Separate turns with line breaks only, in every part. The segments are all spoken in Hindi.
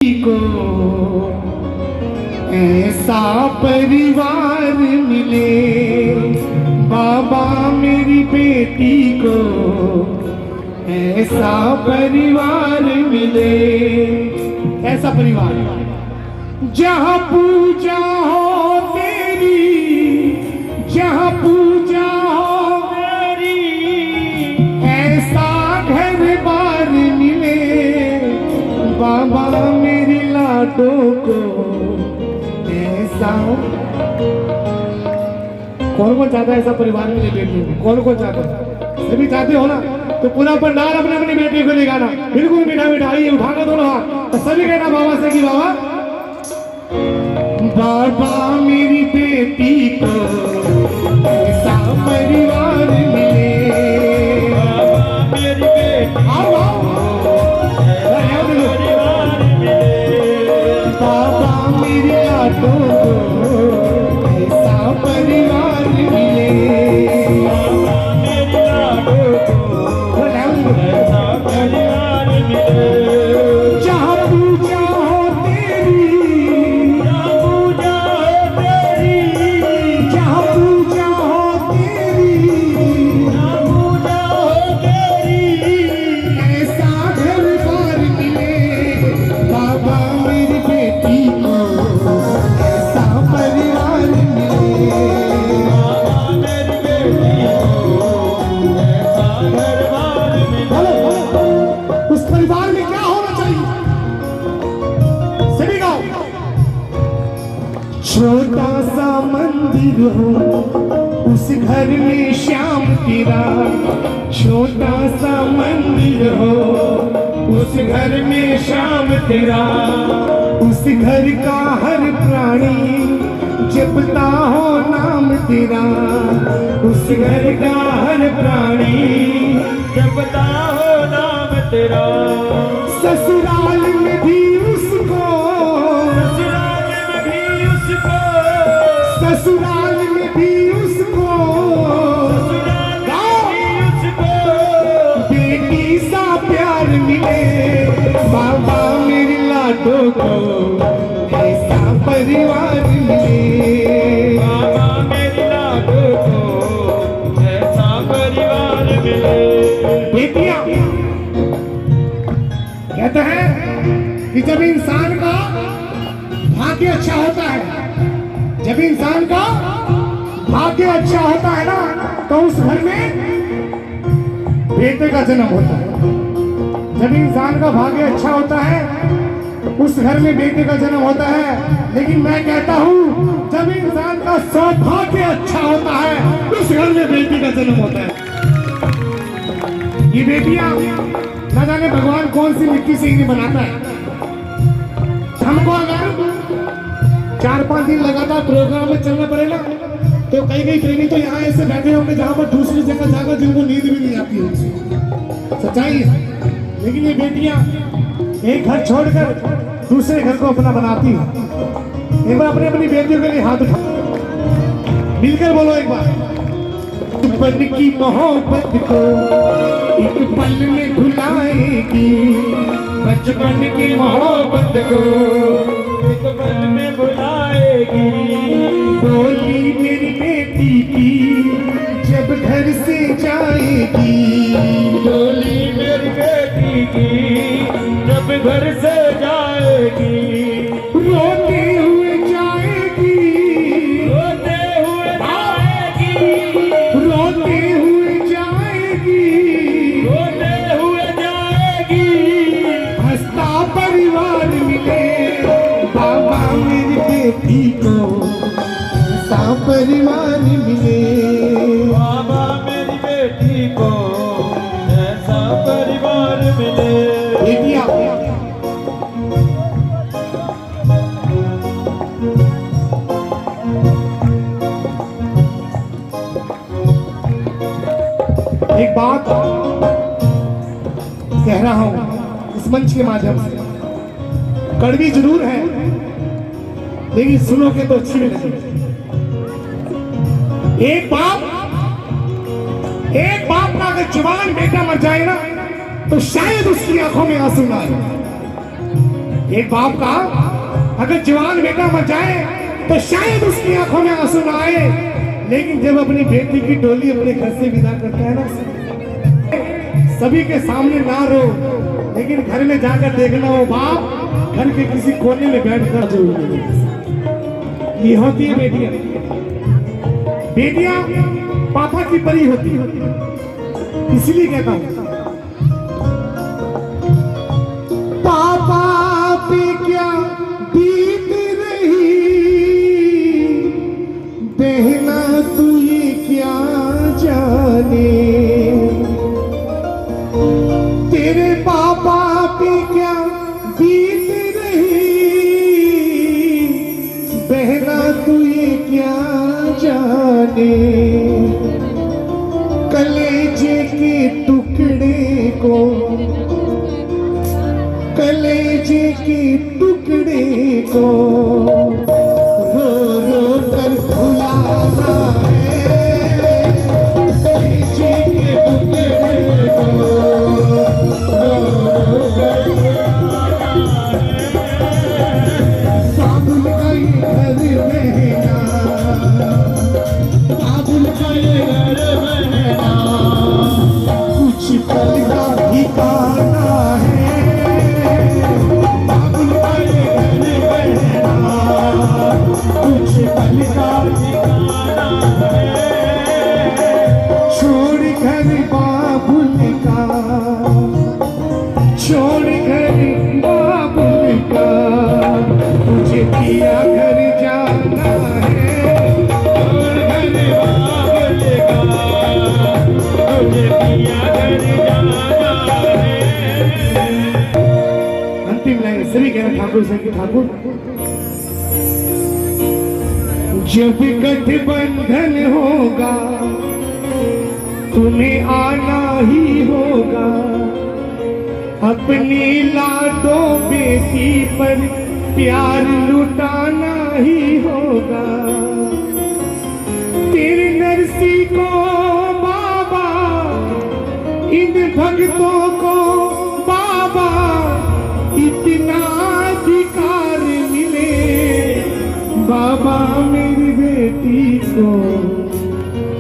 को ऐसा परिवार मिले, बाबा मेरी बेटी को ऐसा परिवार मिले। ऐसा परिवार जहाँ पूजा हो तेरी, जहाँ पूजा हो मेरी, ऐसा घर बार मिले, बाबा मेरी लाडो को ऐसा। कौन कौन चाहता है ऐसा परिवार मिले बेटी को? कौन कौन चाहता है? सभी चाहते हो ना? तो पूरा पंडाल अपने अपनी बेटी को लेगाना, बिल्कुल मीठा मीठा। आइए उठाना दोनों हाथ, तो सभी कहना बाबा से कि बाबा, बाबा मेरी बेटी को ऐसा परिवार मिले,
बाबा मेरी बेटी
आओ
परिवार मिले,
बाबा मेरी लाडो को ऐसा परिवार मिले,
बाबा मेरी लाडो को ऐसा परिवार मिले।
जहाँ पूजा हो तेरी,
जहाँ पूजा हो तेरी,
जहाँ पूजा हो तेरी,
जहाँ पूजा हो तेरी,
ऐसा घर बार मिले, बाबा मेरी बेटी को ऐसा परिवार मिले।
बाबा मेरी बेटी को ऐसा परिवार मिले।
उस परिवार में क्या होना चाहिए? सभी गाओ। छोटा सा मंदिर हो, उस घर में श्याम तेरा, छोटा सा मंदिर हो, उस घर में श्याम तेरा, उस घर का हर प्राणी जपता हो नाम तेरा, उस घर का हर प्राणी
जपता हो नाम तेरा,
ससुराल में भी उसको,
ससुराल में भी उसको,
ससुराल में भी उसको,
ससुराल में भी उसको,
बेटी सा प्यार मिले, बाबा मेरी लाडो को ऐसा परिवार मिले,
बाबा मेरी लाडो को ऐसा परिवार मिले।
बेटियां कहते हैं कि जब इंसान का भाग्य अच्छा होता है, जब इंसान का भाग्य अच्छा होता है ना, तो उस घर में बेटे का जन्म होता है। जब इंसान का भाग्य अच्छा होता है, उस घर में बेटे का जन्म होता है। लेकिन मैं कहता हूँ, जब इंसान का सौभाग्य अच्छा होता है, उस घर में बेटी का जन्म होता है। ये बेटियां न जाने भगवान कौन सी मिट्टी से इन्हें बनाता है। हमको अगर 4-5 दिन लगातार प्रोग्राम में चलना पड़ेगा, तो कई कई प्रेमी तो यहाँ ऐसे बैठे होंगे जहाँ पर दूसरी जगह जाकर जिनको नींद भी नहीं आती होगी। सच्चाई है। लेकिन ये बेटियां एक घर छोड़कर दूसरे घर को अपना बनाती हैं। एक बार अपनी अपनी बेटियों के लिए हाथ उठा, मिलकर बोलो एक बार। बचपन की मोहब्बत को एक पल में भुलाएगी, बचपन की मोहब्बत को
एक पल में बुलाएगी,
बोली मेरी बेटी की जब घर से जाएगी,
डोली मेरी बेटी की जब घर से जाएगी,
रोते हुए जाएगी,
रोते हुए जाएगी,
रोते हुए जाएगी,
रोते हुए जाएगी,
हंसता परिवार मिले, बाबा मेरी बेटी को ऐसा परिवार मिले।
बाबा मेरी बेटी को ऐसा परिवार मिले।
बेटियां एक बात कह रहा हूं इस मंच के माध्यम से, कड़वी जरूर है लेकिन सुनोगे तो अच्छी लगेगी। एक बाप का अगर जवान बेटा मर जाए ना, तो शायद उसकी आंखों में आंसू ना आए। एक बाप का अगर जवान बेटा मर जाए तो शायद उसकी आंखों में आंसू ना आए, लेकिन जब अपनी बेटी की डोली अपने घर से विदा करता है ना, सभी के सामने ना रो, लेकिन घर में जाकर देखना वो बाप घर के किसी कोने में बैठकर जरूर। ये होती है बेटियां। बेटियां पापा की परी होती है, इसलिए कहता हूं पापा पे क्या बीत रही बहना, तू ये क्या जाने, तेरे पापा पे क्या बीत रही बहना, तू ये क्या जाने, कलेजे के टुकड़े को, कलेजे के टुकड़े को रो रो कर भुलाना है, कलेजे के टुकड़े को रो रो कर भुलाना है, बाबुल का ये घर रहना, बाबुल का ये घर रहना, कुछ पल का ठिकाना है, बाबुल का ये घर रहना, कुछ पल का ठिकाना है, छोड़ घर बाबुल का, छोड़ घर बाबुल का, तुझे पिया घर जाना है,
छोड़ घर बाबुल का, तुझे पिया घर जाना है।
अंतिम लाइन सभी कह रहे ठाकुर से कि ठाकुर जब गठबंधन होगा तुम्हें आना ही होगा, अपनी लाडो बेटी पर प्यार लुटाना ही होगा, तेरे नरसी को बाबा, इन भक्तों को बाबा, इतना अधिकार मिले, बाबा मेरी बेटी को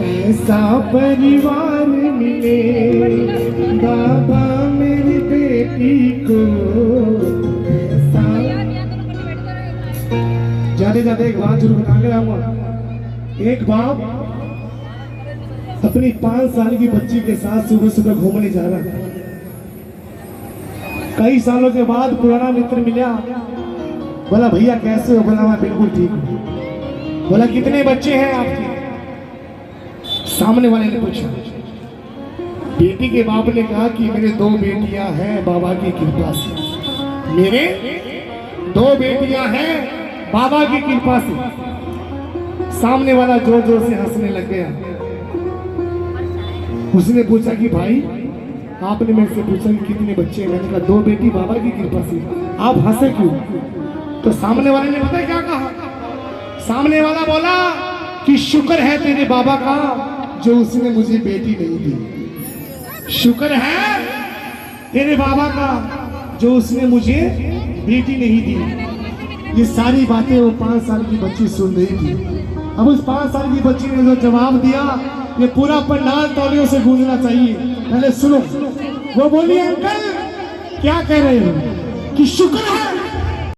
ऐसा परिवार मिले, बाबा मेरी बेटी को ऐसा। जाते जाते एक बात जरूर बताने आऊंगा। एक बाप अपनी 5 साल की बच्ची के साथ सुबह सुबह घूमने जा रहा है। कई सालों के बाद पुराना मित्र मिला, बोला भैया कैसे हो? बोला मैं बिल्कुल ठीक हूँ। बोला कितने बच्चे हैं आपके? सामने वाले ने पूछा। बेटी के बाप ने कहा कि मेरे 2 बेटियां हैं बाबा की कृपा से, मेरे 2 बेटियां हैं बाबा की कृपा से। सामने वाला जोर जोर से हंसने लग गया। उसने पूछा कि भाई आपने मेरे से पूछा कि कितने बच्चे हैं? मैंने कहा 2 बेटी बाबा की कृपा से। आप हंसे क्यों? तो सामने वाले ने पता क्या कहा? सामने वाला बोला कि शुक्र है तेरे बाबा का जो उसने मुझे बेटी नहीं दी। शुक्र है तेरे बाबा का जो उसने मुझे बेटी नहीं दी। ये सारी बातें वो 5 साल की बच्ची सुन रही थी। अब उस 5 साल की बच्ची ने जो जवाब दिया, ये पूरा पंडाल तालियों से गूंजना चाहिए। पहले सुनो। वो बोली अंकल क्या कह रहे हो कि शुक्र है